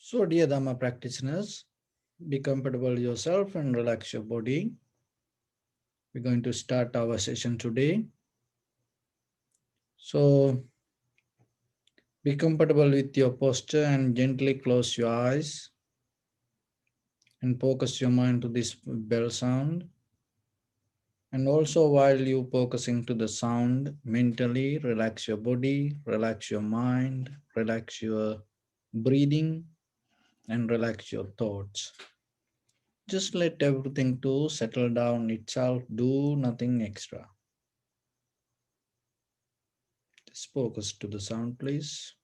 So, dear Dhamma practitioners, be comfortable yourself and relax your body. We're going to start our session today. So, be comfortable with your posture and gently close your eyes and focus your mind to this bell sound. And also, while you focusing to the sound, mentally relax your body, relax your mind, relax your breathing, and relax your thoughts. Just let everything to settle down itself, do nothing extra. Just focus to the sound, please.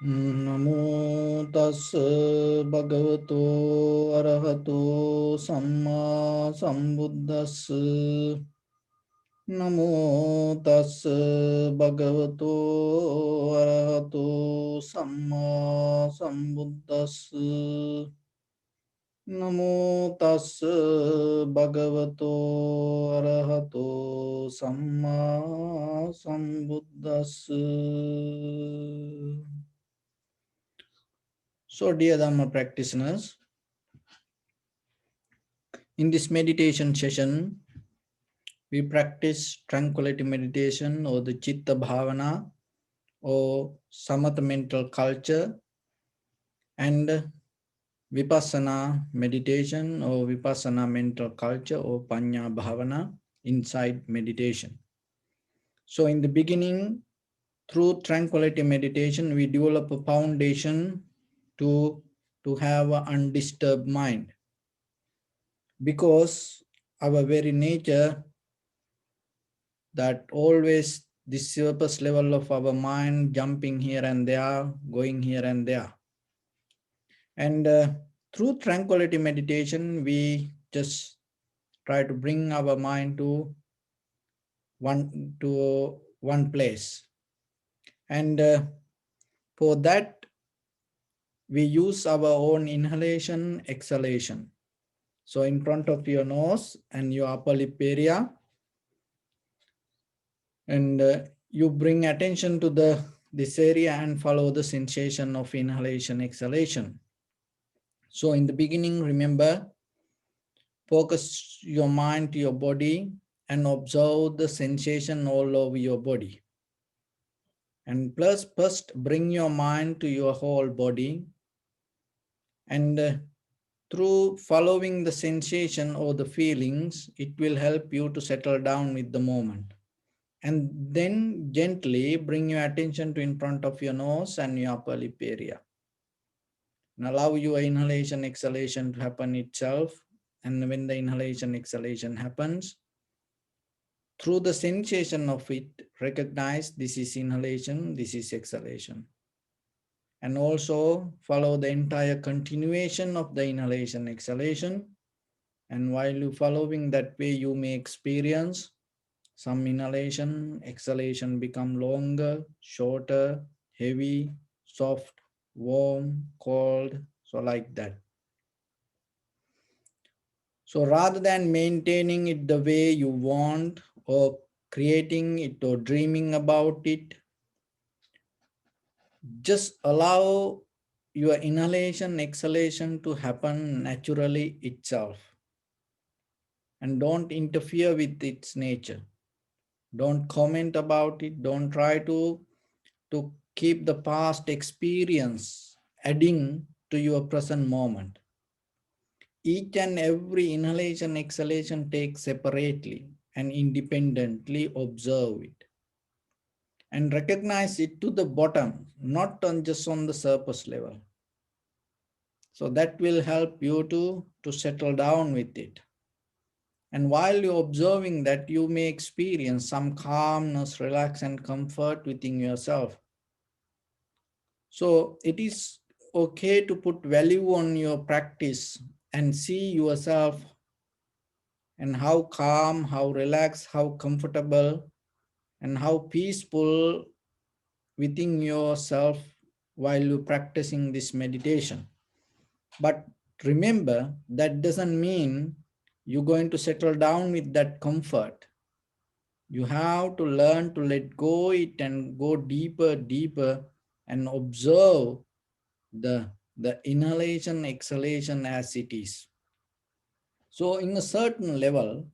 Namo tassa bhagavato arahato samma sambuddhassa. Namo tassa bhagavato arahato samma sambuddhassa. Namo tassa bhagavato arahato samma sambuddhassa. So, dear Dhamma practitioners, in this meditation session, we practice tranquility meditation or the Chitta Bhavana or Samatha mental culture and Vipassana meditation or Vipassana mental culture or Panya Bhavana inside meditation. So in the beginning, through tranquility meditation, we develop a foundation to have an undisturbed mind. Because our very nature that always this surface level of our mind jumping here and there, going here and there. And through tranquility meditation, we just try to bring our mind to one place. And for that, we use our own inhalation, exhalation. So in front of your nose and your upper lip area, and you bring attention to this area and follow the sensation of inhalation, exhalation. So in the beginning, remember, focus your mind to your body and observe the sensation all over your body. And plus, first bring your mind to your whole body, and through following the sensation or the feelings, it will help you to settle down with the moment. And then gently bring your attention to in front of your nose and your upper lip area. And allow your inhalation, exhalation to happen itself. And when the inhalation, exhalation happens, through the sensation of it, recognize this is inhalation, this is exhalation. And also follow the entire continuation of the inhalation, exhalation. And while you following that way, you may experience some inhalation, exhalation become longer, shorter, heavy, soft, warm, cold, so like that. So rather than maintaining it the way you want or creating it or dreaming about it, just allow your inhalation, exhalation to happen naturally itself. And don't interfere with its nature. Don't comment about it. Don't try to keep the past experience adding to your present moment. Each and every inhalation, exhalation take separately and independently observe it. And recognize it to the bottom, not on just on the surface level. So that will help you to settle down with it. And while you're observing that, you may experience some calmness, relax, and comfort within yourself. So it is okay to put value on your practice and see yourself and how calm, how relaxed, how comfortable, and how peaceful within yourself while you're practicing this meditation. But remember, that doesn't mean you're going to settle down with that comfort. You have to learn to let go it and go deeper, deeper, and observe the inhalation, exhalation as it is. So, in a certain level,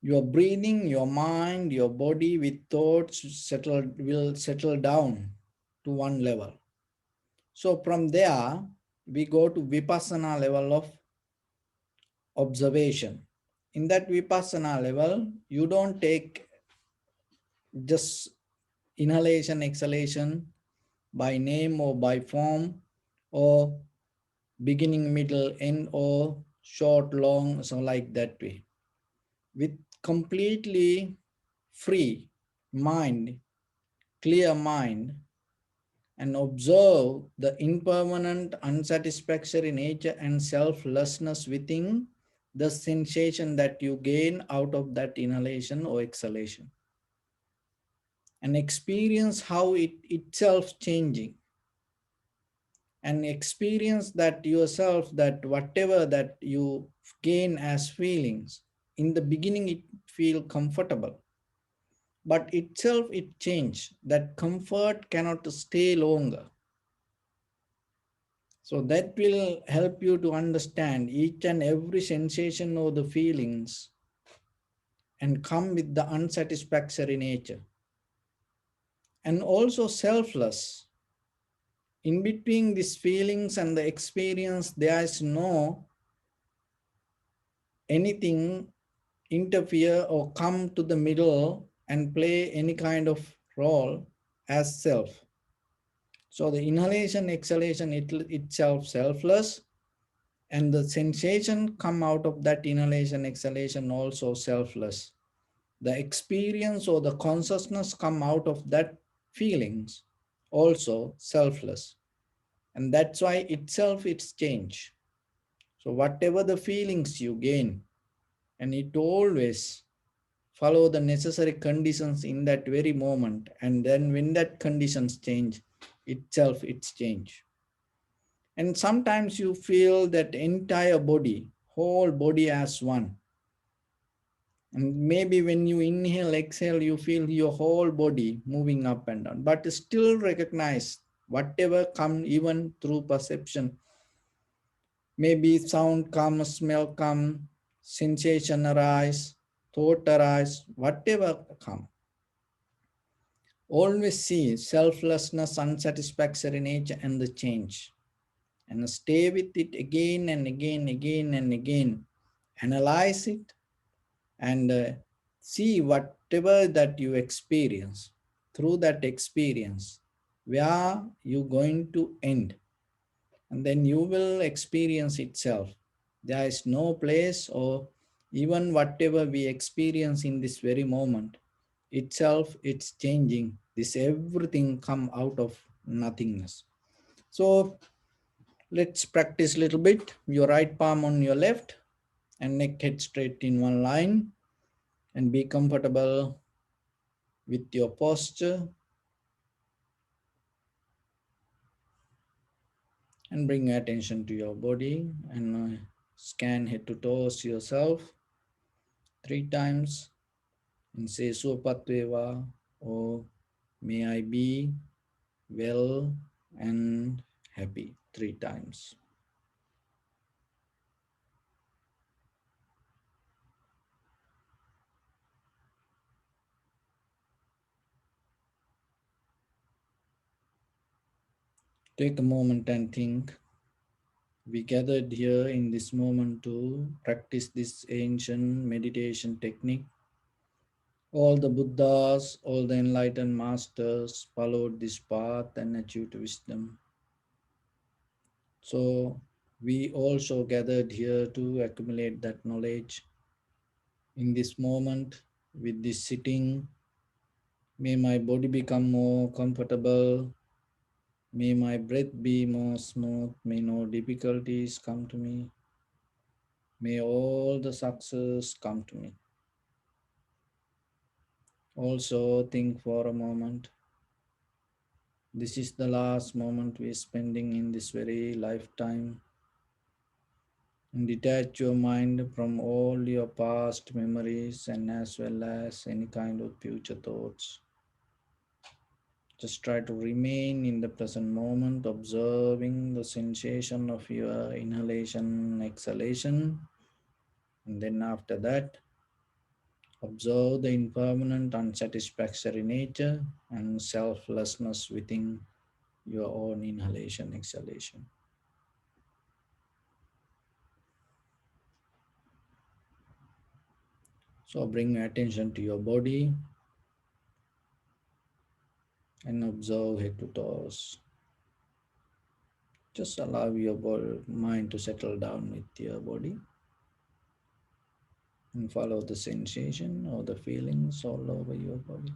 your breathing, your mind, your body with thoughts will settle down to one level. So from there, we go to Vipassana level of observation. In that Vipassana level, you don't take just inhalation, exhalation by name or by form or beginning, middle, end, or short, long, so like that way. With completely free mind, clear mind, and observe the impermanent, unsatisfactory nature and selflessness within the sensation that you gain out of that inhalation or exhalation. And experience how it itself changing. And experience that yourself, that whatever that you gain as feelings, in the beginning it feel comfortable, but itself it change. That comfort cannot stay longer. So that will help you to understand each and every sensation or the feelings and come with the unsatisfactory nature. And also selfless. In between these feelings and the experience, there is no anything interfere or come to the middle and play any kind of role as self. So the inhalation, exhalation itself selfless, and the sensation come out of that inhalation exhalation also selfless. The experience or the consciousness come out of that feelings also selfless, and that's why itself it's change. So whatever the feelings you gain, and it always follow the necessary conditions in that very moment, and then when that conditions change, itself it's change. And sometimes you feel that entire body, whole body as one. And maybe when you inhale, exhale, you feel your whole body moving up and down, but still recognize whatever come even through perception. Maybe sound come, smell come, sensation arise, thought arise, whatever come. Always see selflessness, unsatisfactory nature, and the change. And stay with it again and again, again and again. Analyze it and see whatever that you experience. Through that experience, where you going to end. And then you will experience itself. There is no place or even whatever we experience in this very moment itself, it's changing. This everything come out of nothingness. So let's practice a little bit. Your right palm on your left and neck head straight in one line, and be comfortable with your posture, and bring your attention to your body and scan head to toes yourself 3 times and say Supatveva, or may I be well and happy 3 times. Take a moment and think. We gathered here in this moment to practice this ancient meditation technique. All the Buddhas, all the enlightened masters followed this path and achieved wisdom. So we also gathered here to accumulate that knowledge in this moment with this sitting. May my body become more comfortable. May my breath be more smooth. May no difficulties come to me. May all the success come to me. Also, think for a moment. This is the last moment we're spending in this very lifetime. And detach your mind from all your past memories and as well as any kind of future thoughts. Just try to remain in the present moment, observing the sensation of your inhalation, exhalation. And then after that, observe the impermanent, unsatisfactory nature and selflessness within your own inhalation, exhalation. So bring attention to your body and observe head to toes. Just allow your mind to settle down with your body and follow the sensation or the feelings all over your body.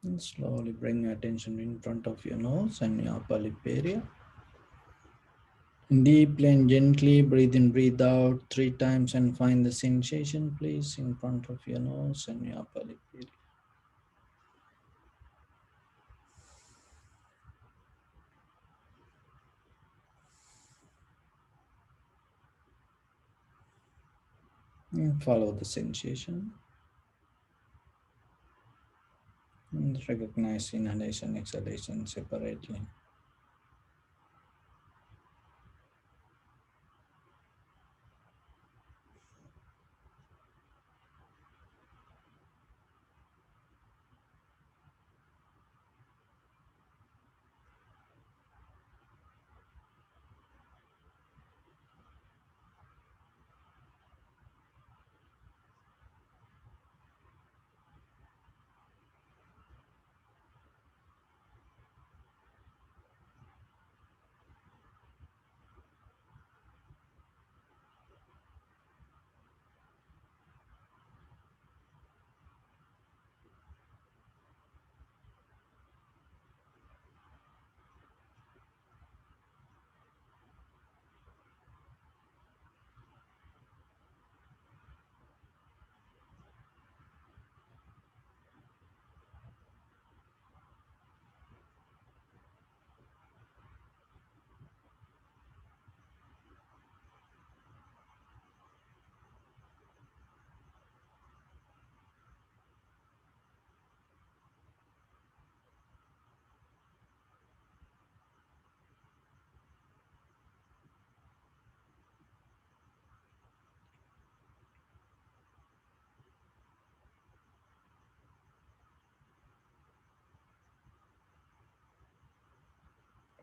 And slowly bring attention in front of your nose and your upper lip area. Deeply and gently breathe in, breathe out 3 times and find the sensation, please, in front of your nose and your upper lip area. And follow the sensation and recognize inhalation, exhalation separately.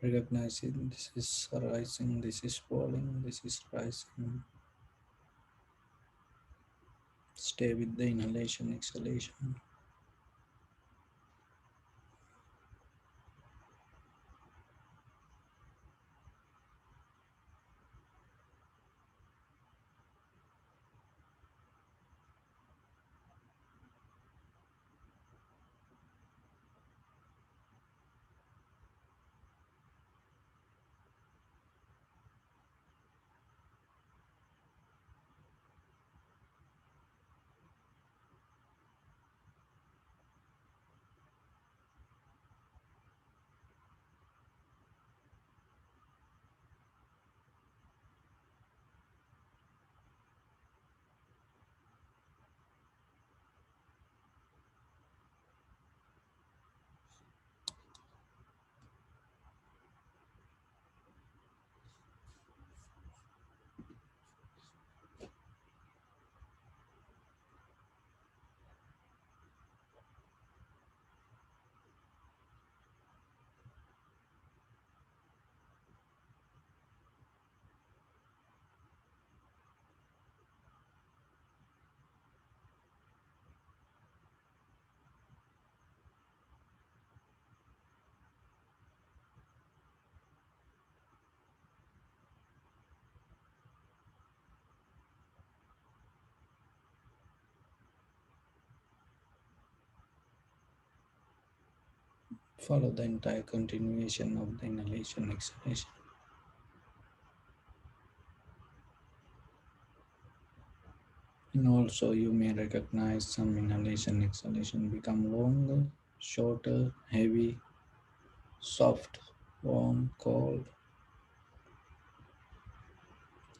Recognizing this is rising, this is falling, this is rising. Stay with the inhalation, exhalation. Follow the entire continuation of the inhalation exhalation. And also, you may recognize some inhalation exhalation become longer, shorter, heavy, soft, warm, cold.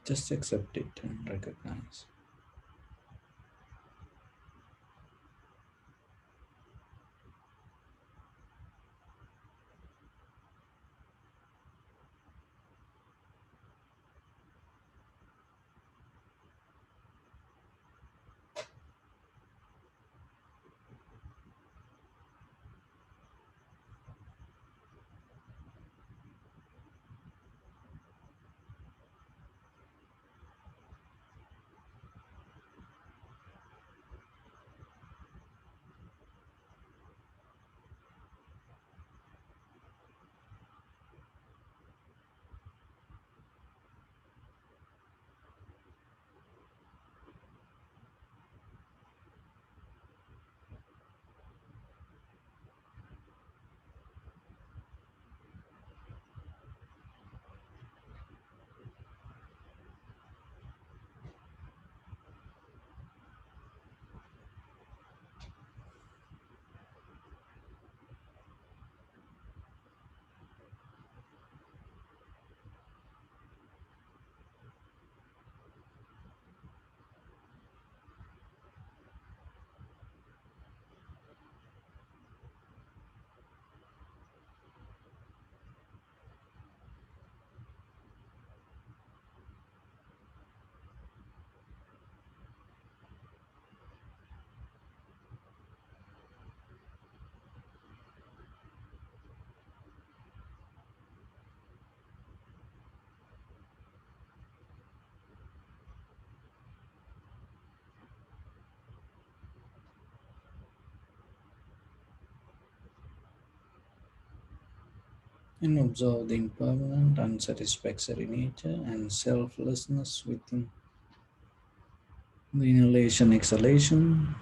Just accept it and recognize. And observe the impermanent, unsatisfactory nature and selflessness within the inhalation exhalation.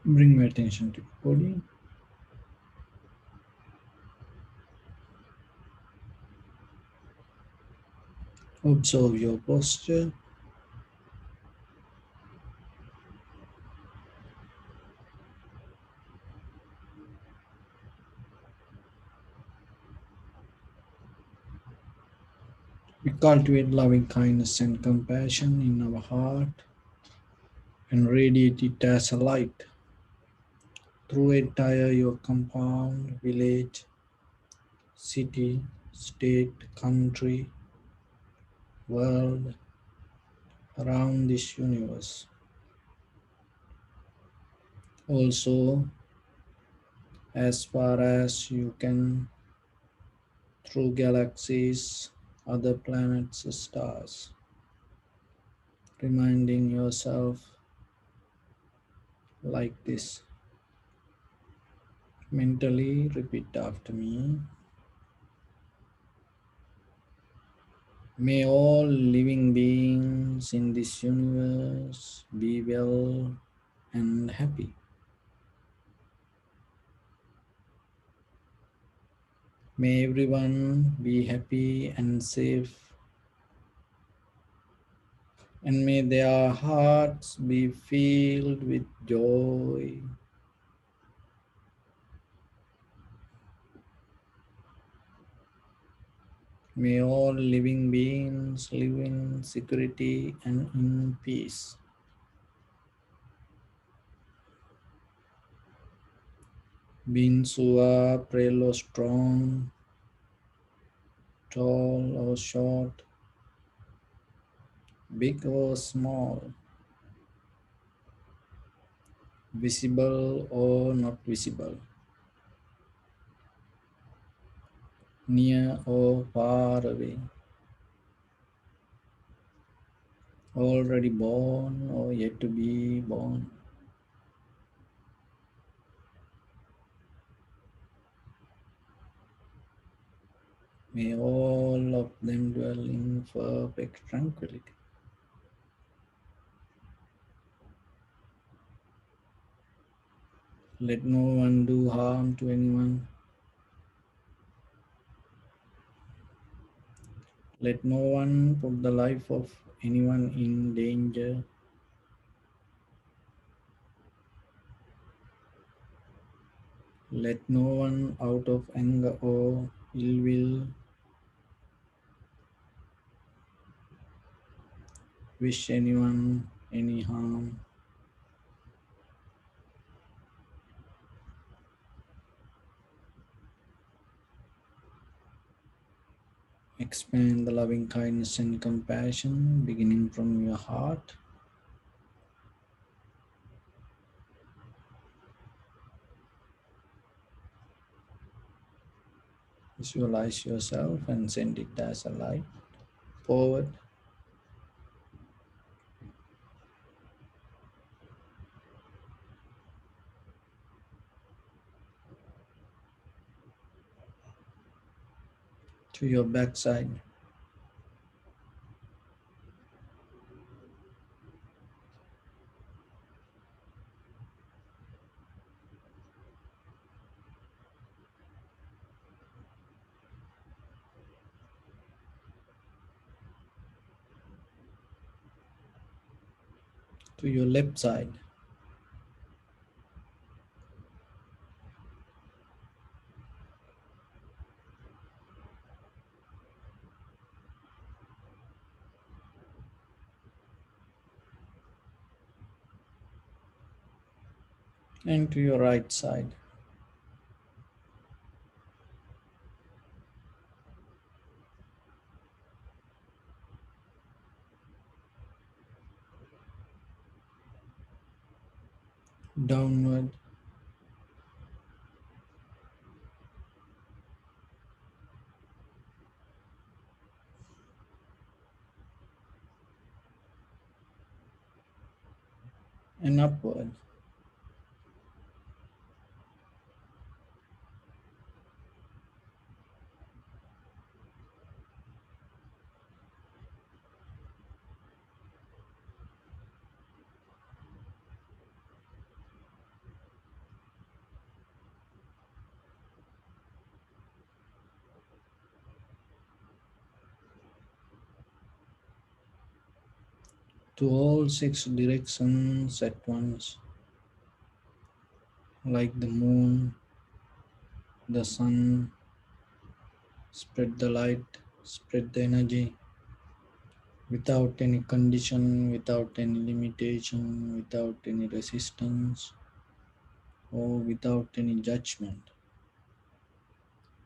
Bring my attention to your body. Observe your posture. We cultivate loving kindness and compassion in our heart and radiate it as a light through entire your compound, village, city, state, country, world, around this universe. Also, as far as you can, through galaxies, other planets, stars, reminding yourself like this. Mentally repeat after me. May all living beings in this universe be well and happy. May everyone be happy and safe, and may their hearts be filled with joy. May all living beings live in security and in peace. Beings who are frail or strong, tall or short, big or small, visible or not visible, near or far away, already born or yet to be born. May all of them dwell in perfect tranquility. Let no one do harm to anyone. Let no one put the life of anyone in danger. Let no one out of anger or ill will wish anyone any harm. Expand the loving kindness and compassion beginning from your heart. Visualize yourself and send it as a light forward to your backside, to your left side, and to your right side. Downward and upward. to all six directions at once, like the moon, the sun. Spread the light, spread the energy without any condition, without any limitation, without any resistance, or without any judgment.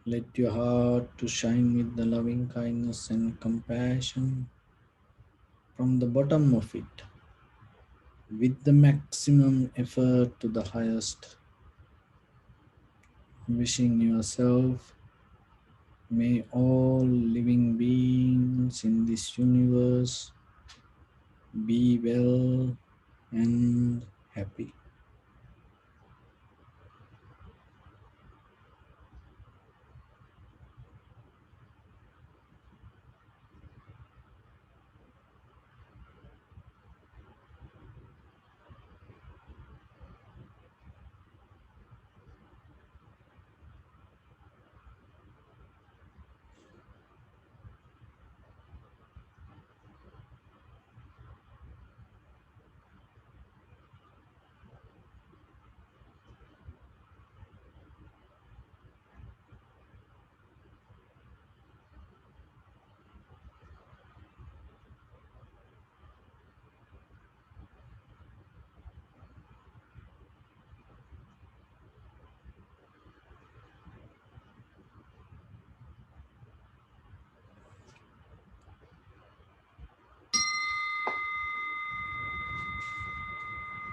Let your heart to shine with the loving kindness and compassion from the bottom of it, with the maximum effort to the highest. Wishing yourself, may all living beings in this universe be well and happy.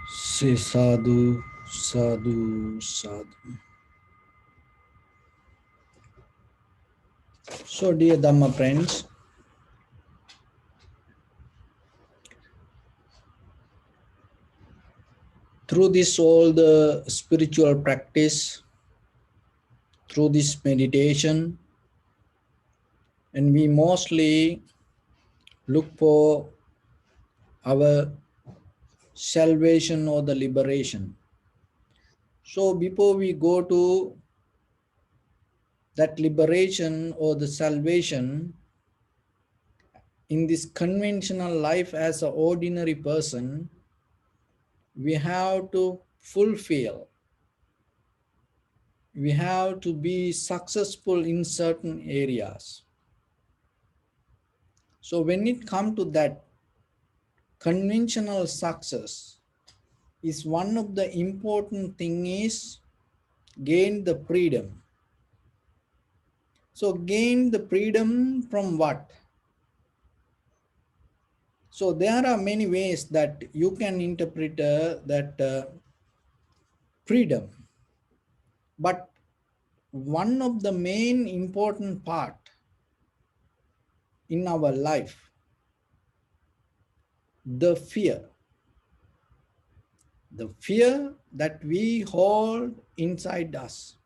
Say sadhu, sadhu, sadhu. So, dear Dhamma friends, through this all the spiritual practice, through this meditation, and we mostly look for our salvation or the liberation. So, before we go to that liberation or the salvation, in this conventional life as an ordinary person, we have to fulfill, we have to be successful in certain areas. So when it comes to that, conventional success is one of the important thing is gain the freedom. So gain the freedom from what? So there are many ways that you can interpret that freedom. But one of the main important part in our life, the fear that we hold inside us.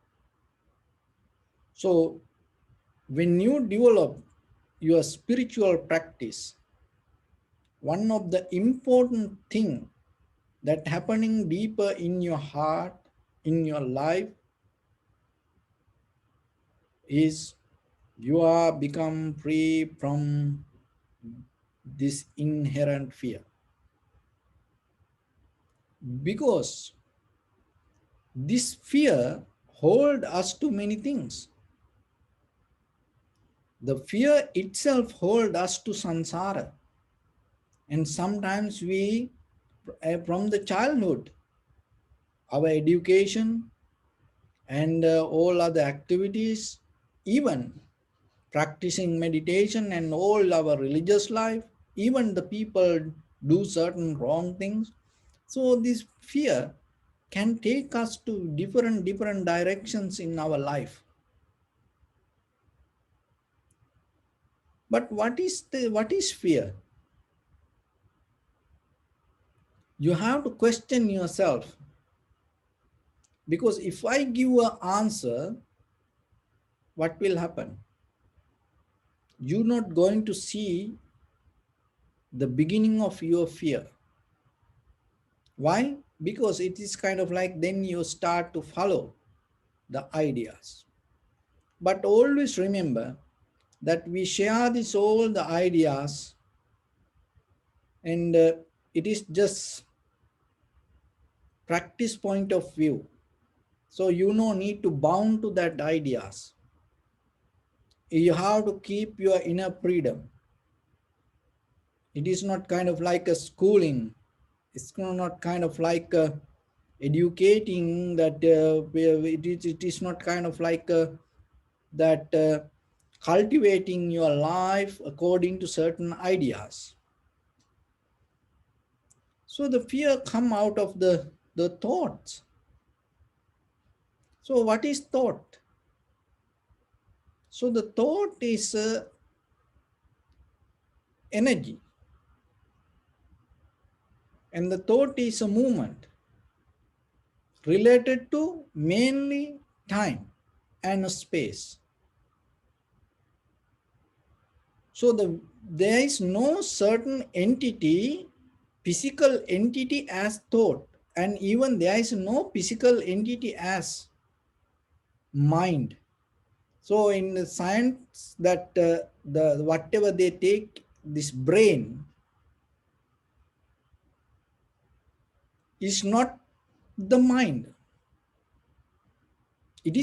So when you develop your spiritual practice, one of the important thing that happening deeper in your heart, in your life, is you are become free from this inherent fear. Because this fear hold us to many things. The fear itself hold us to samsara. And sometimes we, from the childhood, our education and all other activities, even practicing meditation and all our religious life, even the people do certain wrong things. So this fear can take us to different directions in our life. But what is fear? You have to question yourself, because if I give an answer, what will happen? You're not going to see the beginning of your fear. Why? Because it is kind of like then you start to follow the ideas. But always remember that we share this all the ideas And it is just practice point of view. So you no need to bound to that ideas. You have to keep your inner freedom. It is not kind of like a schooling. It's not kind of like educating that it is not kind of like that cultivating your life according to certain ideas. So the fear come out of the thoughts. So what is thought? So the thought is energy, and the thought is a movement related to mainly time and space. So there is no certain entity, physical entity as thought, and even there is no physical entity as mind. So in the science that the whatever they take, this brain is not the mind. It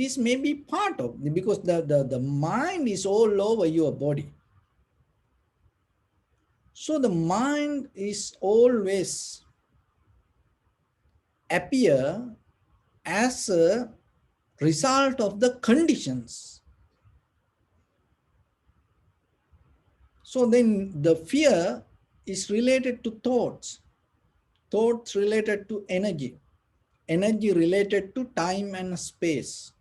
is maybe part of, because the mind is all over your body. So the mind is always appear as a result of the conditions. So then the fear is related to thoughts, thoughts related to energy, energy related to time and space.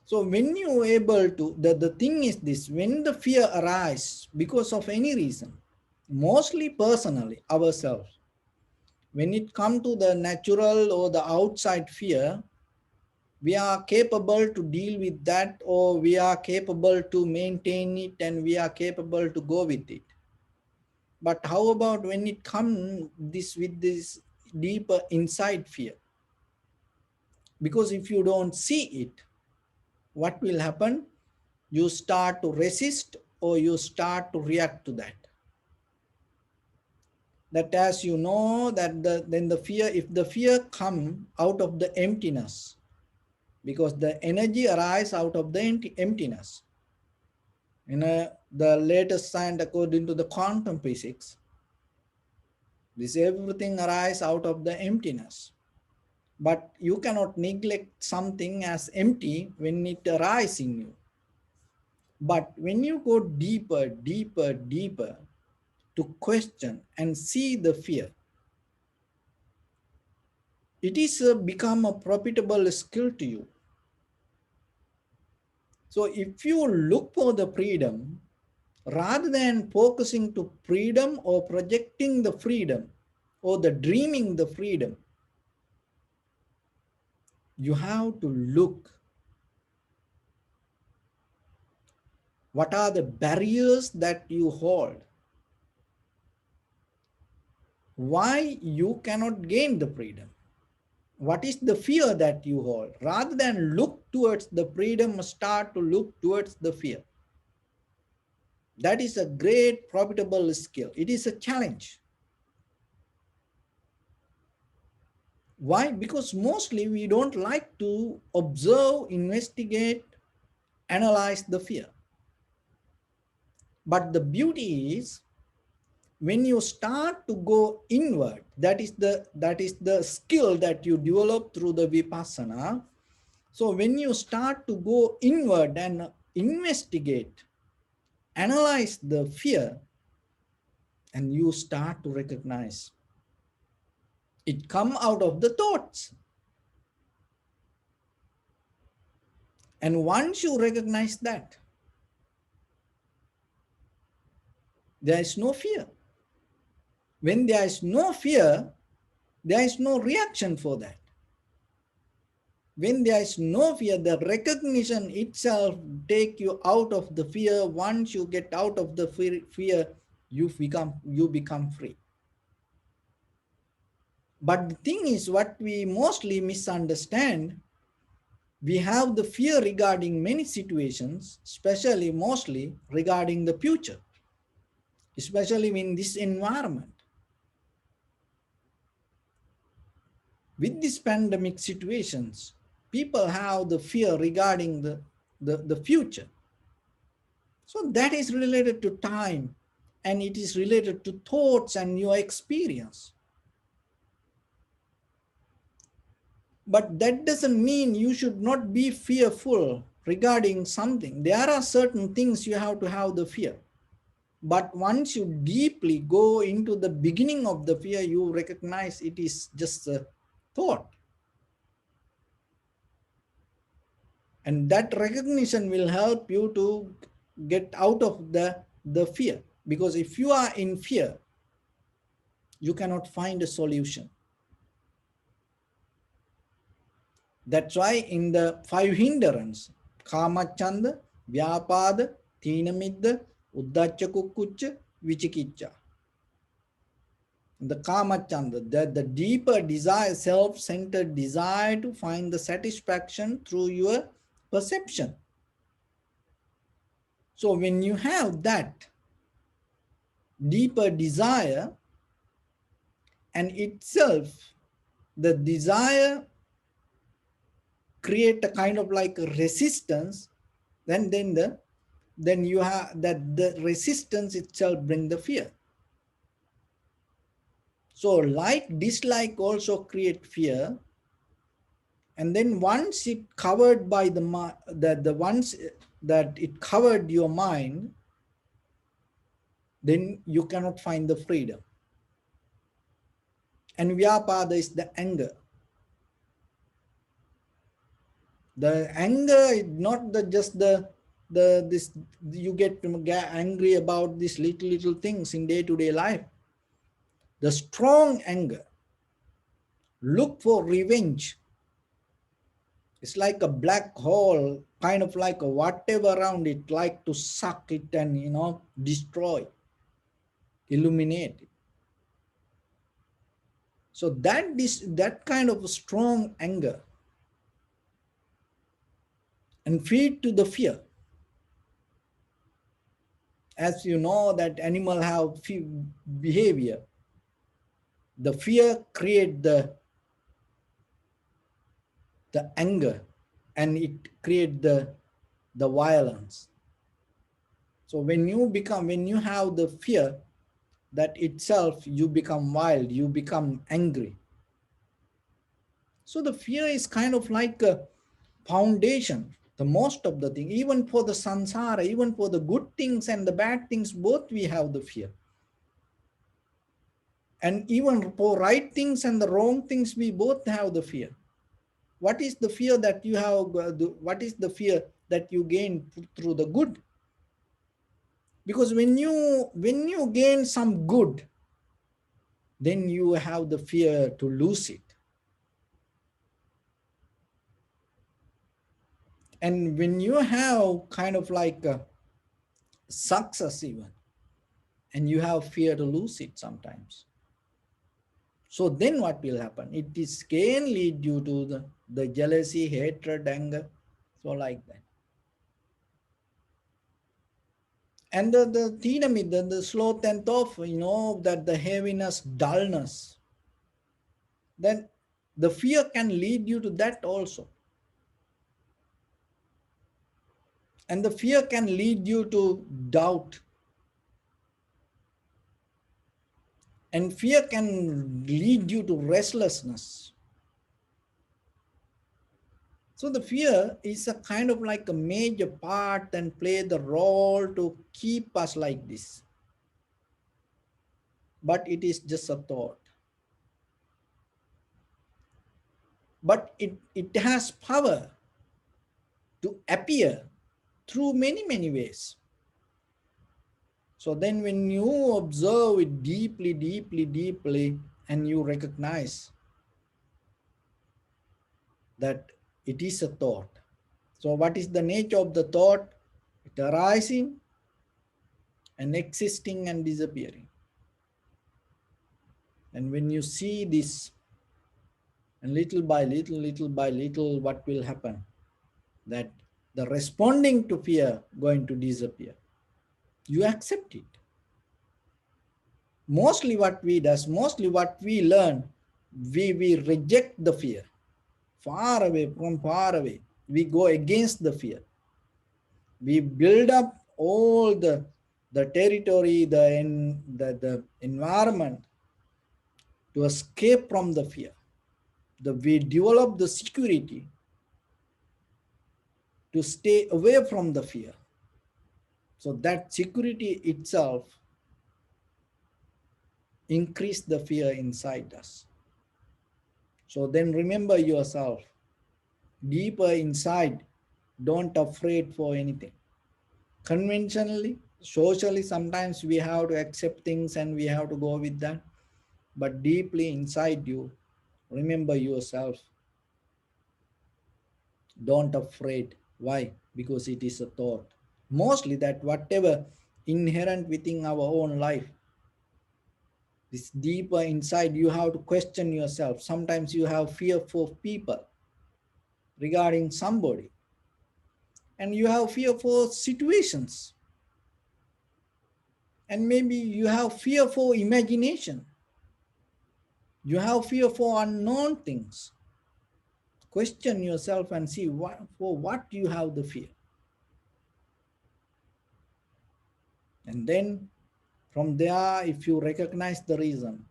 So when you able to, the thing is this, when the fear arises because of any reason, mostly personally, ourselves, when it comes to the natural or the outside fear, we are capable to deal with that, or we are capable to maintain it, and we are capable to go with it. But how about when it comes this with this deeper inside fear? Because if you don't see it, what will happen? You start to resist, or you start to react to that. That, as you know, that then the fear, if the fear come out of the emptiness, because the energy arises out of the emptiness. In the latest science, according to the quantum physics, this everything arises out of the emptiness. But you cannot neglect something as empty when it arises in you. But when you go deeper, deeper, deeper to question and see the fear, it is become a profitable skill to you. So if you look for the freedom, rather than focusing to freedom or projecting the freedom or the dreaming the freedom, you have to look what are the barriers that you hold, why you cannot gain the freedom, what is the fear that you hold. Rather than look towards the freedom, start to look towards the fear. That is a great profitable skill. It is a challenge. Why? Because mostly we don't like to observe, investigate, analyze the fear. But the beauty is, when you start to go inward, that is the skill that you develop through the vipassana. So when you start to go inward and investigate, analyze the fear, and you start to recognize it come out of the thoughts. And once you recognize that, there is no fear. When there is no fear, there is no reaction for that. When there is no fear, the recognition itself take you out of the fear. Once you get out of the fear, you become free. But the thing is, what we mostly misunderstand, we have the fear regarding many situations, especially mostly regarding the future. especially in this environment. With these pandemic situations, people have the fear regarding the future. So that is related to time, and it is related to thoughts and your experience. But that doesn't mean you should not be fearful regarding something. There are certain things you have to have the fear. But once you deeply go into the beginning of the fear, you recognize it is just a thought. And that recognition will help you to get out of the fear. Because if you are in fear, you cannot find a solution. That's why in the 5 hindrance, Kamachanda, Vyapada, Thinamidda, Uddhacha Kukkucha, Vichikicha. The Kamachanda, the deeper desire, self-centered desire to find the satisfaction through your perception. So when you have that deeper desire, and itself, the desire create a kind of like a resistance, then you have that the resistance itself bring the fear. So like dislike also create fear, and then once it covered by the once that it covered your mind, then you cannot find the freedom. And vyapada is the anger. The anger is not just this you get angry about these little things in day-to-day life. The strong anger look for revenge. It's like a black hole, kind of like a whatever around it, like to suck it and destroy, illuminate it. So that kind of strong anger and feed to the fear. As you know that animal have behavior, the fear create the anger, and it create the violence. So when you have the fear, that itself you become wild, you become angry. So the fear is kind of like a foundation, the most of the thing, even for the samsara, even for the good things and the bad things, both we have the fear. And even for right things and the wrong things, we both have the fear. What is the fear that you have? What is the fear that you gain through the good? Because when you gain some good, then you have the fear to lose it. And when you have kind of like a success even, and you have fear to lose it sometimes. So then what will happen? It is can lead you to the jealousy, hatred, anger, so like that. And the thinamid, the sloth and though, that the heaviness, dullness, then the fear can lead you to that also. And the fear can lead you to doubt. And fear can lead you to restlessness. So the fear is a kind of like a major part and play the role to keep us like this. But it is just a thought. But it has power to appear through many ways. So then when you observe it deeply, and you recognize that it is a thought. So what is the nature of the thought? It arising and existing and disappearing. And when you see this, and little by little, what will happen? That the responding to fear going to disappear. You accept it. Mostly what we does, mostly what we learn, we reject the fear. Far away, from far away, we go against the fear. We build up all the territory, the environment to escape from the fear. We develop the security to stay away from the fear. So that security itself increase the fear inside us. So then remember yourself deeper inside, don't afraid for anything. Conventionally, socially, sometimes we have to accept things and we have to go with that. But deeply inside you, remember yourself. Don't afraid. Why? Because it is a thought. Mostly that whatever inherent within our own life, this deeper inside, you have to question yourself. Sometimes you have fear for people regarding somebody, and you have fear for situations, and maybe you have fear for imagination. You have fear for unknown things. Question yourself and see for what you have the fear. And then from there, if you recognize the reason,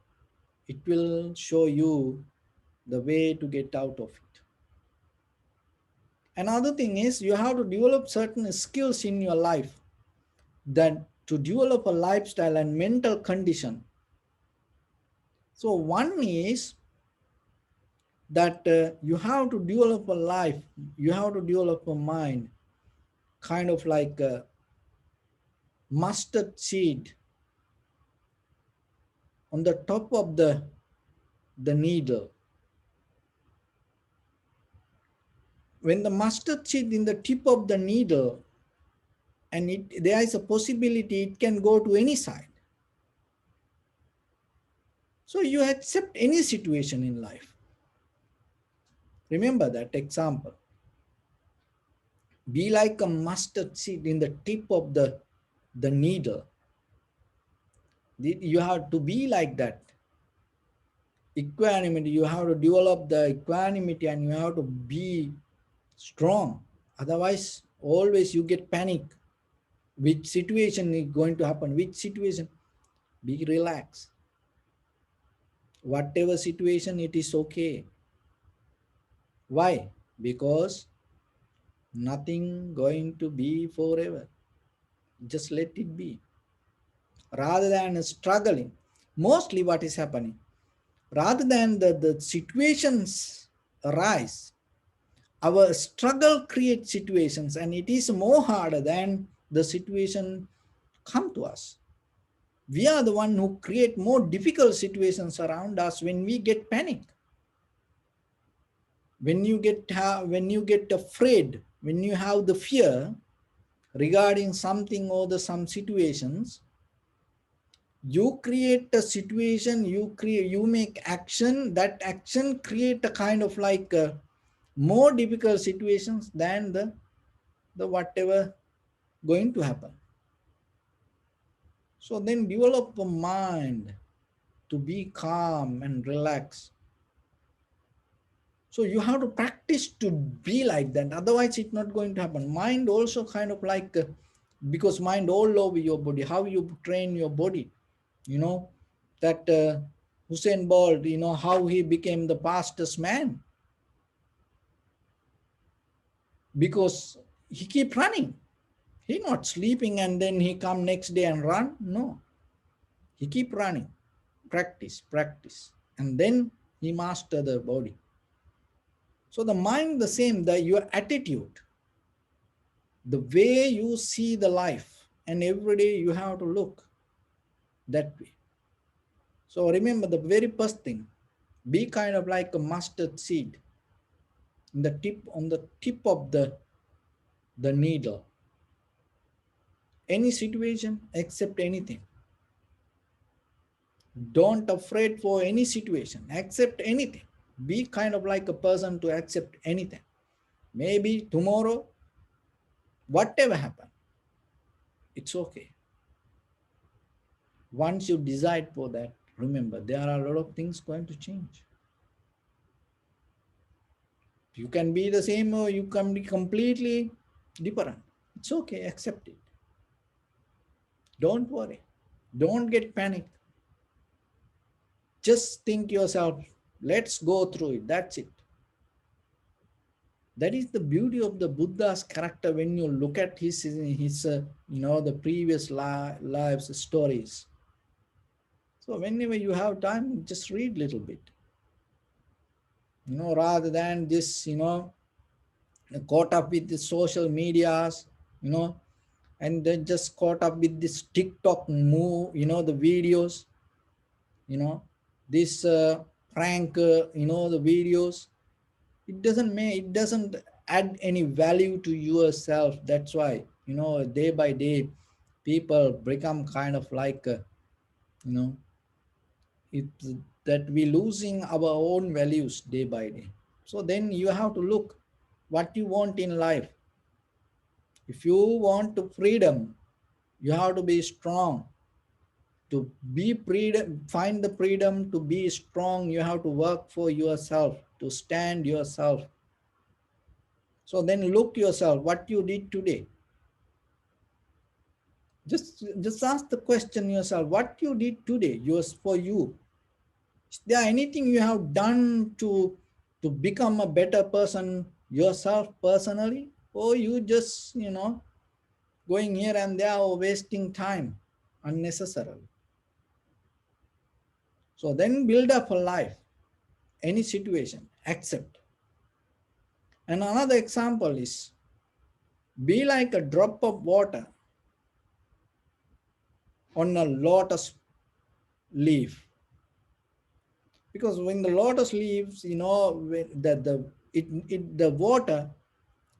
it will show you the way to get out of it. Another thing is you have to develop certain skills in your life, that to develop a lifestyle and mental condition. So one is that you have to develop a life, you have to develop a mind, kind of like a mustard seed on the top of the needle. When the mustard seed in the tip of the needle, and there is a possibility it can go to any side. So you accept any situation in life. Remember that example. Be like a mustard seed in the tip of the needle. You have to be like that. Equanimity, you have to develop the equanimity and you have to be strong. Otherwise, always you get panic. Which situation is going to happen? Which situation? Be relaxed. Whatever situation, it is okay. Why? Because nothing going to be forever. Just let it be. Rather than struggling, mostly what is happening, rather than the situations arise, our struggle creates situations, and it is more harder than the situation come to us. We are the one who create more difficult situations around us when we get panic. When you get afraid, when you have the fear regarding something or some situations, you create a situation, you make action, that action create a kind of like more difficult situations than the whatever going to happen. So then develop a mind to be calm and relaxed. So you have to practice to be like that, otherwise it's not going to happen. Mind also kind of like because mind all over your body, how you train your body, you know, that Hussein Bolt, you know, how he became the fastest man, because he keep running. He not sleeping and then he come next day and run. No, he keep running, practice, and then he master the body. So the mind the same, that your attitude, the way you see the life, and every day you have to look that way. So remember the very first thing, be kind of like a mustard seed in the tip, on the tip of the needle. Any situation, accept anything. Don't afraid for any situation, accept anything. Be kind of like a person to accept anything. Maybe tomorrow, whatever happen, it's okay. Once you decide for that, remember, there are a lot of things going to change. You can be the same or you can be completely different. It's okay, accept it. Don't worry. Don't get panicked. Just think yourself, let's go through it. That's it. That is the beauty of the Buddha's character when you look at his the previous lives stories. So whenever you have time, just read a little bit. Rather than this, caught up with the social medias, you know, and then just caught up with this TikTok move, the videos, you know, this prank, the videos. It doesn't add any value to yourself. That's why, day by day, people become kind of like, you know, it's that we losing our own values day by day. So then you have to look what you want in life. If you want to freedom, you have to be strong. To be freedom, find the freedom to be strong, you have to work for yourself, to stand yourself. So then look yourself, what you did today. Just ask the question yourself, what you did today, yours for you. Is there anything you have done to become a better person yourself personally? Or you just, going here and there or wasting time unnecessarily? So then build up a life, any situation, accept. And another example is be like a drop of water on a lotus leaf. Because when the lotus leaves, the water,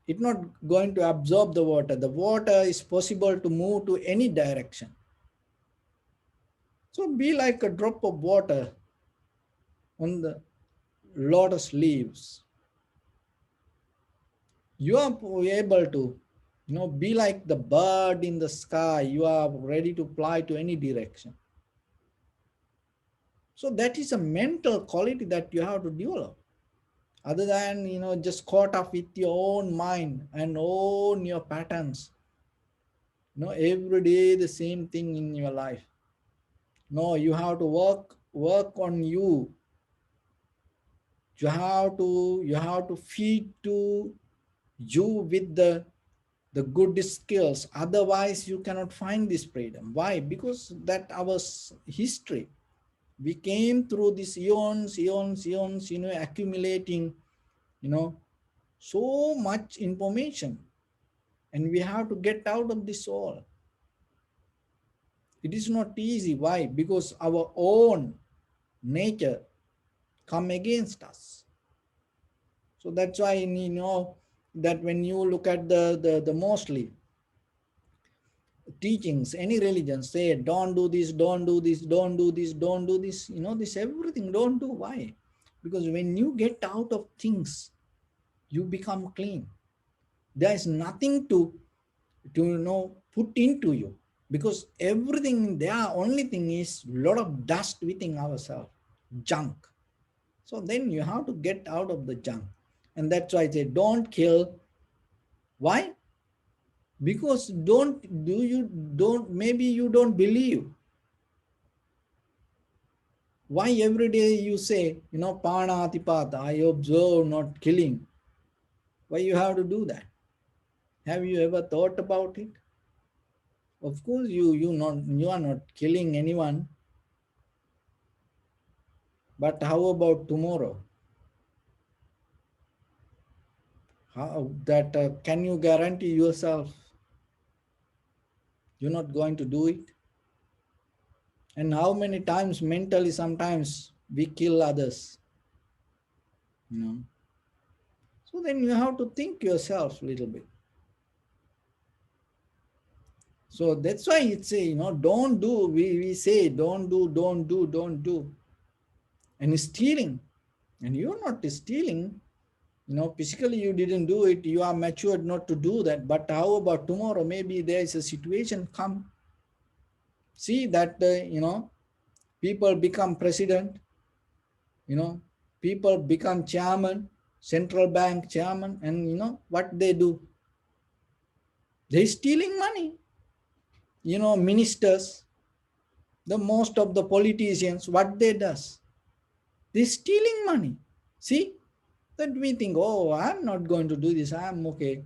it's not going to absorb the water. The water is possible to move to any direction. So be like a drop of water on the lotus leaves. You are able to, be like the bird in the sky. You are ready to fly to any direction. So that is a mental quality that you have to develop. Other than, just caught up with your own mind and own your patterns. Every day the same thing in your life. No, you have to work on you. You have to feed to you with the good skills. Otherwise you cannot find this freedom. Why? Because that our history. We came through these eons, accumulating, so much information, and we have to get out of this all. It is not easy. Why? Because our own nature come against us. So that's why, that when you look at the mostly teachings, any religion say, don't do this, don't do this, don't do this, don't do this, this everything, don't do. Why? Because when you get out of things, you become clean. There is nothing to put into you, because everything there, only thing is lot of dust within ourselves, junk. So then you have to get out of the junk. And that's why I say don't kill. Why? Because maybe you don't believe. Why every day you say, pana atipata, I observe not killing? Why you have to do that? Have you ever thought about it? Of course you are not killing anyone. But how about tomorrow? How that can you guarantee yourself you're not going to do it? And how many times mentally sometimes we kill others? So then you have to think yourself a little bit. So that's why it's a, don't do, we say don't do, don't do, don't do. And stealing, and you're not stealing, physically you didn't do it, you are matured not to do that. But how about tomorrow? Maybe there is a situation come, See that, people become president, you know, people become chairman, central bank chairman, and what they do? They stealing money. Ministers, the most of the politicians, what they does? They stealing money. See, that we think, oh, I'm not going to do this, I'm okay.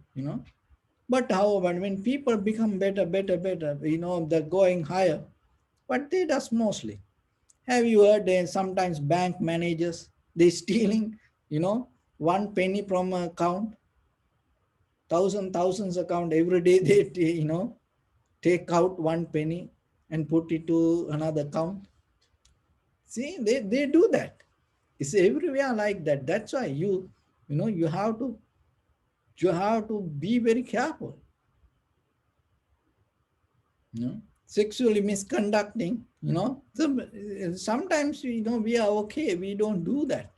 But however, when people become better, better, better, they're going higher. What they does mostly? Have you heard sometimes bank managers, they stealing, you know, one penny from an account, thousands account every day they, take out one penny and put it to another account. See, they do that. It's everywhere like that. That's why you have to be very careful. Sexually misconducting. Sometimes we are okay. We don't do that.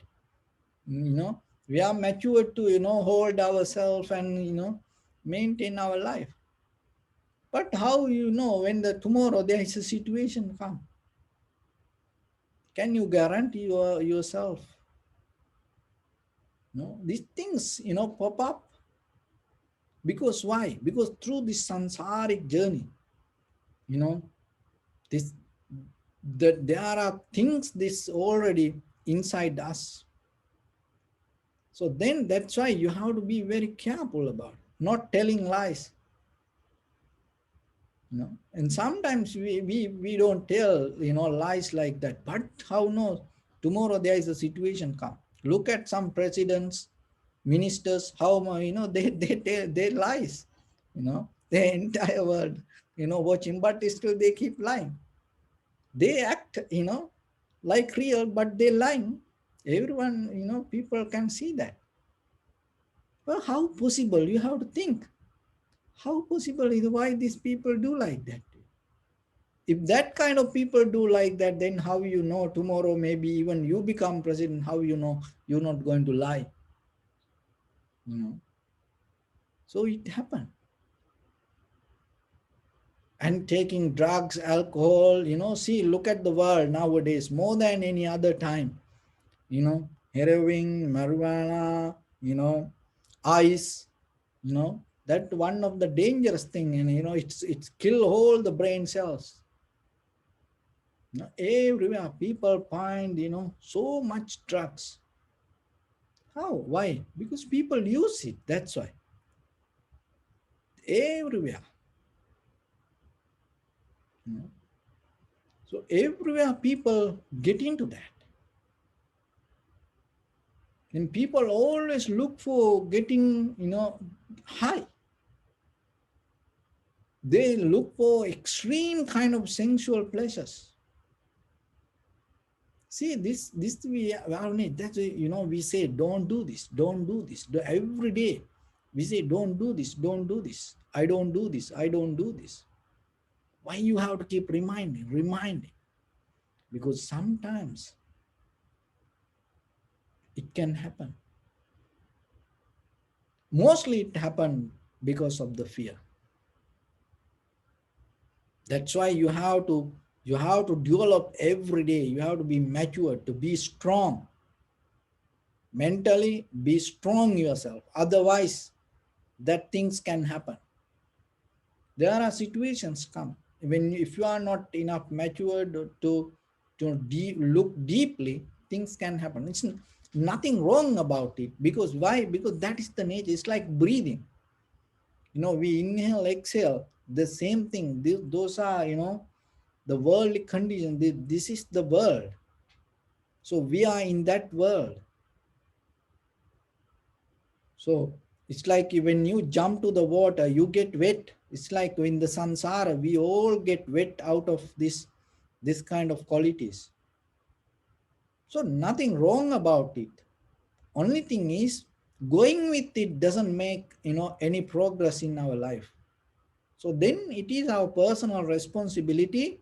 We are mature to hold ourselves and maintain our life. But how when the tomorrow there is a situation come? Can you guarantee yourself? These things pop up. Because why? Because through this sansaric journey, you know, this that there are things this already inside us. So then that's why you have to be very careful about not telling lies. And sometimes we don't tell lies like that. But how knows tomorrow there is a situation come. Look at some presidents, ministers, how they lies, the entire world watching, but still they keep lying. They act like real, but they lying. Everyone, people can see that. Well, how possible? You have to think. How possible is why these people do like that? If that kind of people do like that, then how tomorrow maybe even you become president? How you're not going to lie? So it happened. And taking drugs, alcohol, see, look at the world nowadays more than any other time. Heroin, marijuana, ice, that one of the dangerous thing, and it's kill all the brain cells. Everywhere people find so much drugs. How? Why? Because people use it. That's why. Everywhere. So everywhere people get into that. And people always look for getting, high. They look for extreme kind of sensual pleasures. See, this we need. That's we say don't do this, don't do this. Every day we say don't do this, don't do this. I don't do this, I don't do this. Why you have to keep reminding? Because sometimes it can happen. Mostly it happens because of the fear. That's why you have to develop every day. You have to be mature, to be strong. Mentally, be strong yourself. Otherwise, that things can happen. There are situations come when if you are not enough matured to look deeply, things can happen. It's nothing wrong about it. Because why? Because that is the nature. It's like breathing. We inhale, exhale, the same thing. Those are the worldly condition. This is the world. So we are in that world. So it's like when you jump to the water, you get wet. It's like in the samsara, we all get wet out of this kind of qualities. So nothing wrong about it. Only thing is, going with it doesn't make any progress in our life. So then it is our personal responsibility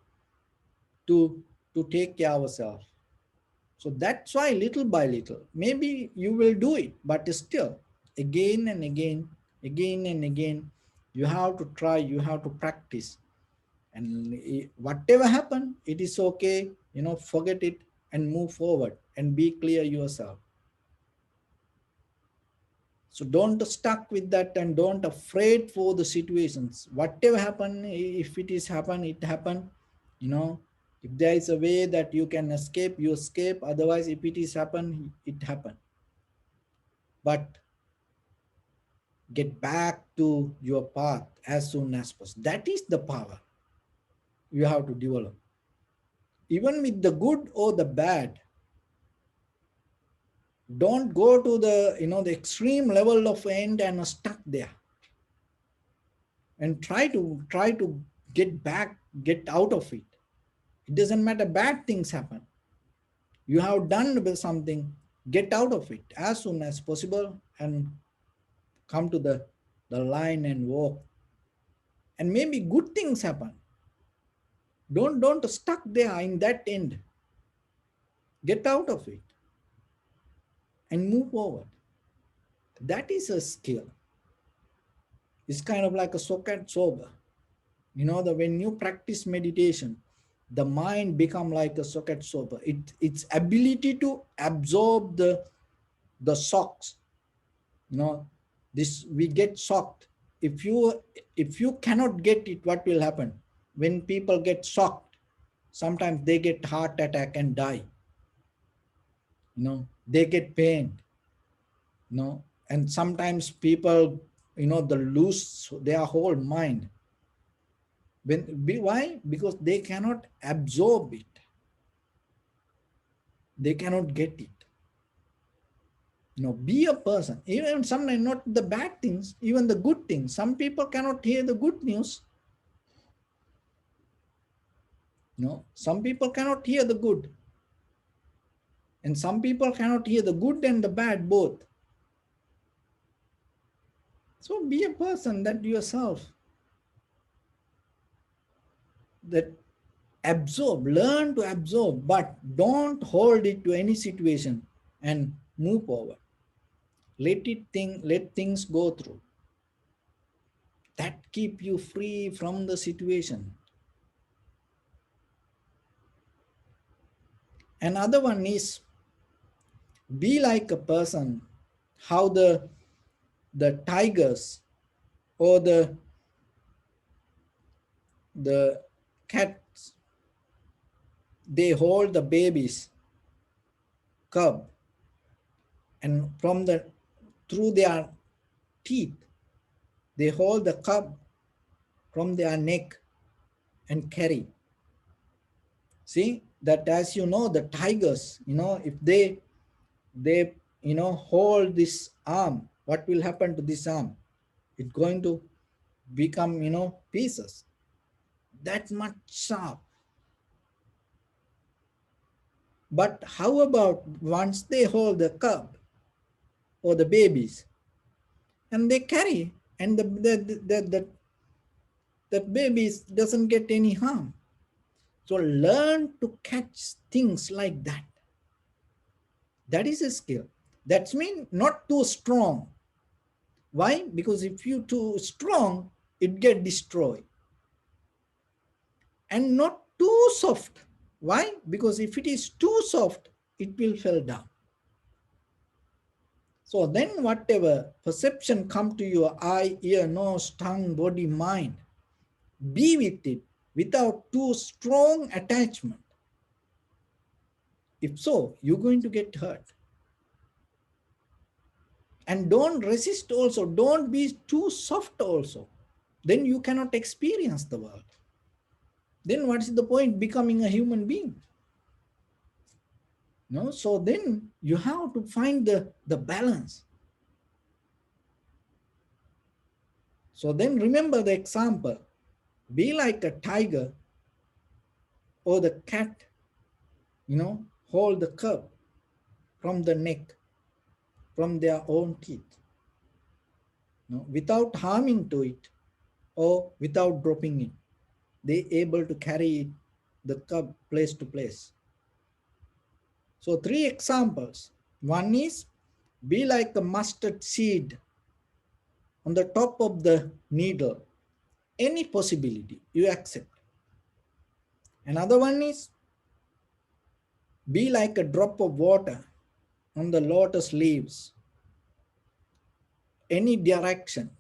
to take care of ourselves. So that's why little by little, maybe you will do it, but still again and again, you have to try, you have to practice. And whatever happened, it is okay, forget it and move forward and be clear yourself. So don't stuck with that and don't afraid for the situations. Whatever happen, if it is happen, it happen. You know, if there is a way that you can escape, you escape. Otherwise, if it is happen, it happen. But get back to your path as soon as possible. That is the power you have to develop. Even with the good or the bad, don't go to the the extreme level of end and stuck there. And try to get back, get out of it. It doesn't matter, bad things happen. You have done with something, get out of it as soon as possible and come to the line and walk. And maybe good things happen. Don't stuck there in that end. Get out of it and move forward. That is a skill. It's kind of like a socket sober. The when you practice meditation, the mind become like a socket sober. Its ability to absorb the shocks. This we get shocked. If you cannot get it, what will happen? When people get shocked, sometimes they get heart attack and die. They get pain. And sometimes people, they lose their whole mind. Why? Because they cannot absorb it. They cannot get it. Be a person. Even sometimes not the bad things, even the good things. Some people cannot hear the good news. Some people cannot hear the good. And some people cannot hear the good and the bad both. So be a person that yourself, that absorb, learn to absorb, but don't hold it to any situation and move forward. Let things go through. That keep you free from the situation. Another one is be like a person, how the tigers or the cats, they hold the babies cub, and through their teeth they hold the cub from their neck and carry. See that, as the tigers, if they hold this arm, what will happen to this arm? It's going to become pieces. That much sharp. But how about once they hold the cub or the babies and they carry, and that babies doesn't get any harm? So learn to catch things like that. That is a skill. That means not too strong. Why? Because if you too strong, it get destroyed. And not too soft. Why? Because if it is too soft, it will fall down. So then whatever perception come to your eye, ear, nose, tongue, body, mind, be with it without too strong attachment. If so, you're going to get hurt. And don't resist also. Don't be too soft also. Then you cannot experience the world. Then what is the point becoming a human being? So then you have to find the balance. So then remember the example. Be like a tiger or the cat, hold the cub from the neck, from their own teeth, without harming to it or without dropping it. They able to carry the cub place to place. So 3 examples. One is be like a mustard seed on the top of the needle. Any possibility you accept. Another one is be like a drop of water on the lotus leaves. Any direction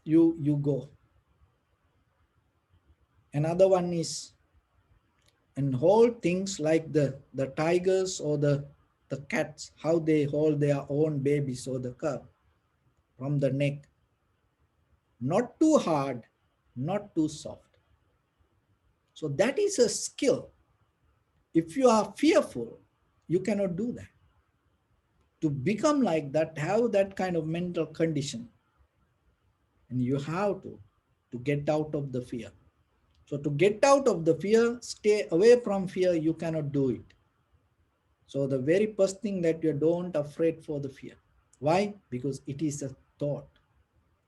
you go. Another one is and hold things like the tigers or the cats, how they hold their own babies or the cub from the neck. Not too hard, not too soft. So that is a skill. If you are fearful, you cannot do that. To become like that, have that kind of mental condition, and you have to get out of the fear. So to get out of the fear, stay away from fear, you cannot do it. So the very first thing that you don't afraid for the fear. Why? Because it is a thought.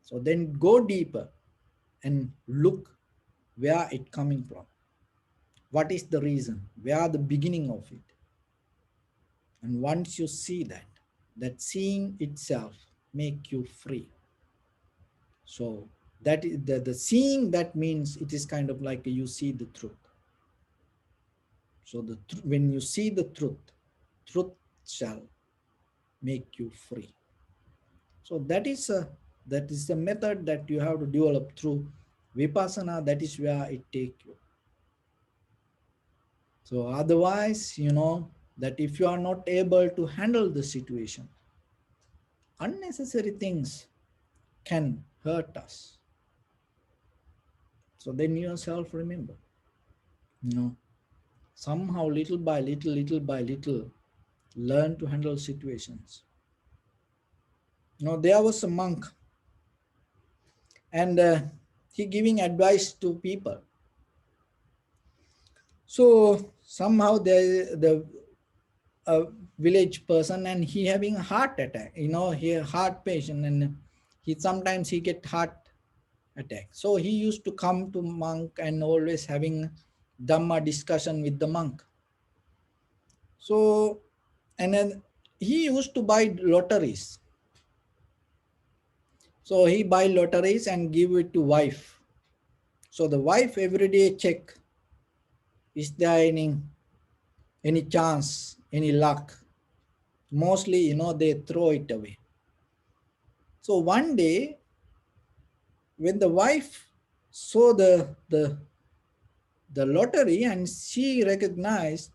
So then go deeper and look where it coming from. What is the reason? Where the beginning of it? And once you see that, that seeing itself make you free. So that is the seeing, that means it is kind of like you see the truth. So when you see the truth shall make you free. So that is the method that you have to develop through vipassana. That is where it take you. So otherwise, that if you are not able to handle the situation, unnecessary things can hurt us. So then yourself remember, somehow little by little, learn to handle situations. There was a monk, and he giving advice to people. So somehow the a village person, and he having a heart attack. He a heart patient, and he sometimes he get heart attack. So he used to come to monk and always having Dhamma discussion with the monk. So and then he used to buy lotteries. So he buy lotteries and give it to wife. So the wife every day check, is there any chance, any luck? Mostly, they throw it away. So one day, when the wife saw the lottery, and she recognized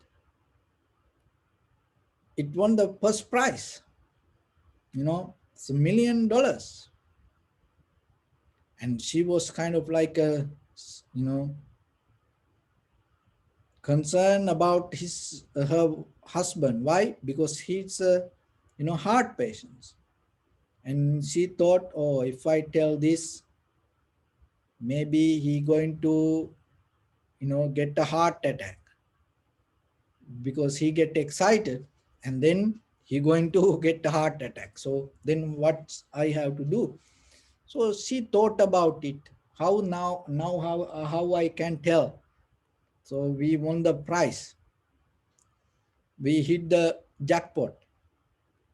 it won the first prize, it's $1 million. And she was kind of like you know, concerned about her husband. Why? Because he's heart patient. And she thought, oh, if I tell this, maybe he going to get a heart attack, because he get excited, and then he going to get a heart attack. So then what I have to do? So she thought about it. How I can tell? So we won the prize, we hit the jackpot.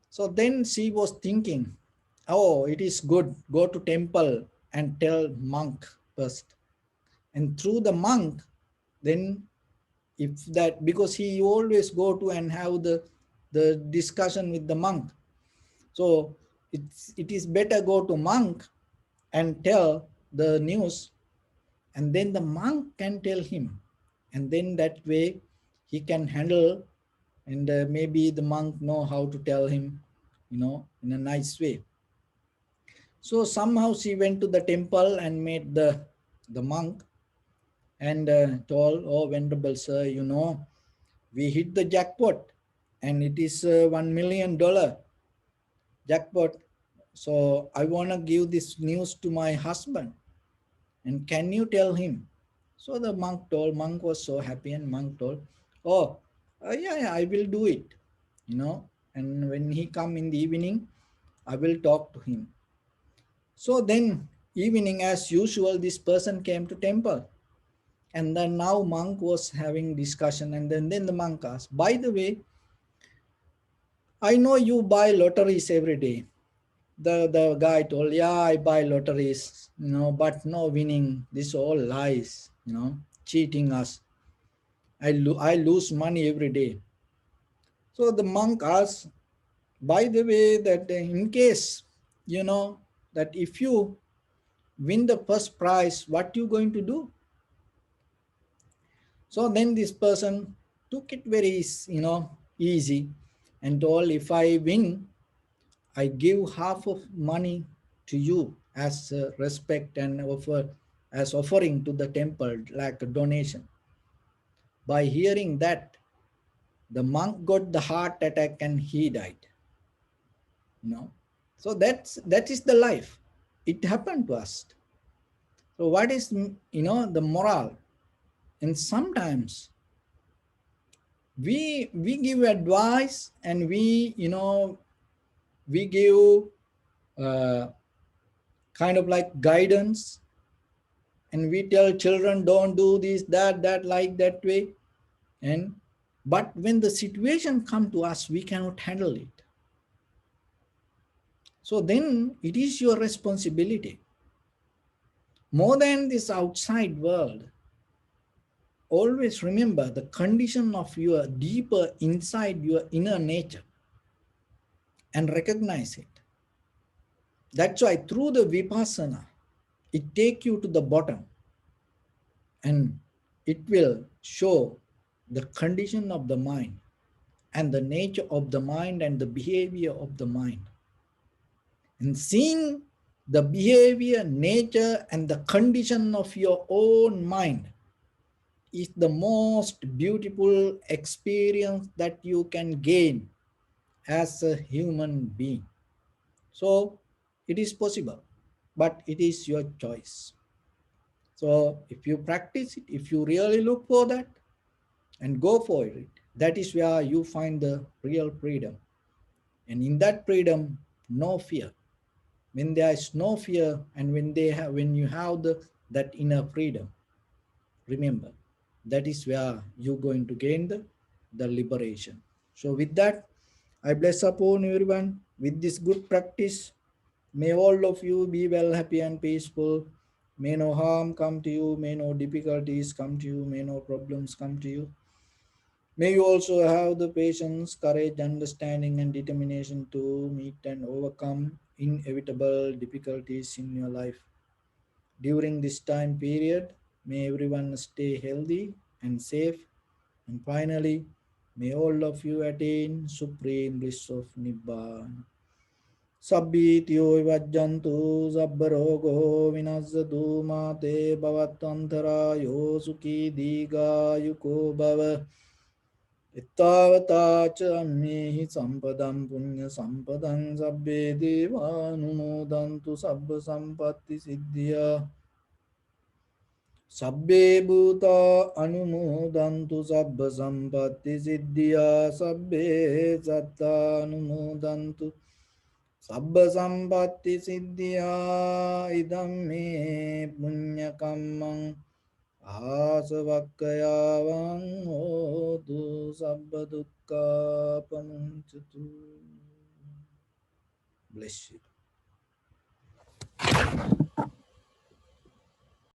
So then she was thinking, oh, it is good, go to temple and tell monk first, and through the monk, then if that, because he always go to and have the discussion with the monk. So it is better go to monk and tell the news, and then the monk can tell him, and then that way he can handle, and maybe the monk know how to tell him, in a nice way. So somehow she went to the temple and met the monk, and told, oh, venerable sir, we hit the jackpot, and it is $1 million jackpot. So I want to give this news to my husband, and can you tell him? So the monk was so happy, and monk told, oh, yeah, I will do it, and when he come in the evening, I will talk to him. So then evening, as usual, this person came to temple, and then now monk was having discussion, and then the monk asked, by the way, I know you buy lotteries every day. The guy told, yeah, I buy lotteries, but no winning. This all lies, cheating us. I lose money every day. So the monk asks, by the way, that in case, you know, that if you win the first prize, what you going to do? So then this person took it very, easy and told, if I win, I give half of money to you as respect and offer as offering to the temple like a donation. By hearing that, the monk got the heart attack and he died. You know, so that is the life. It happened to us. So what is the moral? And sometimes we give advice and we give uh, kind of like guidance, and we tell children don't do this that like that way, and but when the situation come to us we cannot handle it. So then it is your responsibility more than this outside world. Always remember the condition of your deeper inside your inner nature and recognize it. That's why through the vipassana it take you to the bottom, and it will show the condition of the mind and the nature of the mind and the behavior of the mind. And seeing the behavior, nature, and the condition of your own mind is the most beautiful experience that you can gain as a human being. So it is possible, but it is your choice. So if you practice it, if you really look for that and go for it, that is where you find the real freedom. And in that freedom, no fear. When there is no fear, and when you have that inner freedom, remember that is where you're going to gain the liberation. So with that, I bless upon everyone with this good practice. May all of you be well, happy, and peaceful. May no harm come to you. May no difficulties come to you. May no problems come to you. May you also have the patience, courage, understanding, and determination to meet and overcome inevitable difficulties in your life. During this time period, may everyone stay healthy and safe. And finally, may all of you attain supreme bliss of Nibbana. Sabbityo vajjantu sabbarogo vinasatu mate bhavatantarayo sukhi digayuko bhava. Ittavata cha ammehi sampadam punya sampadam sabbe devanumodantu sabba sampatti siddhya. Sabbe bhuta anumodantu sabba sampatti siddhya. Sabbe satta anumodantu sabba sampatti siddhya. Idam me punya kammang ආසවක්කයාවං හෝතු සබ්බ දුක්ඛා පමුංචතු. Bless you.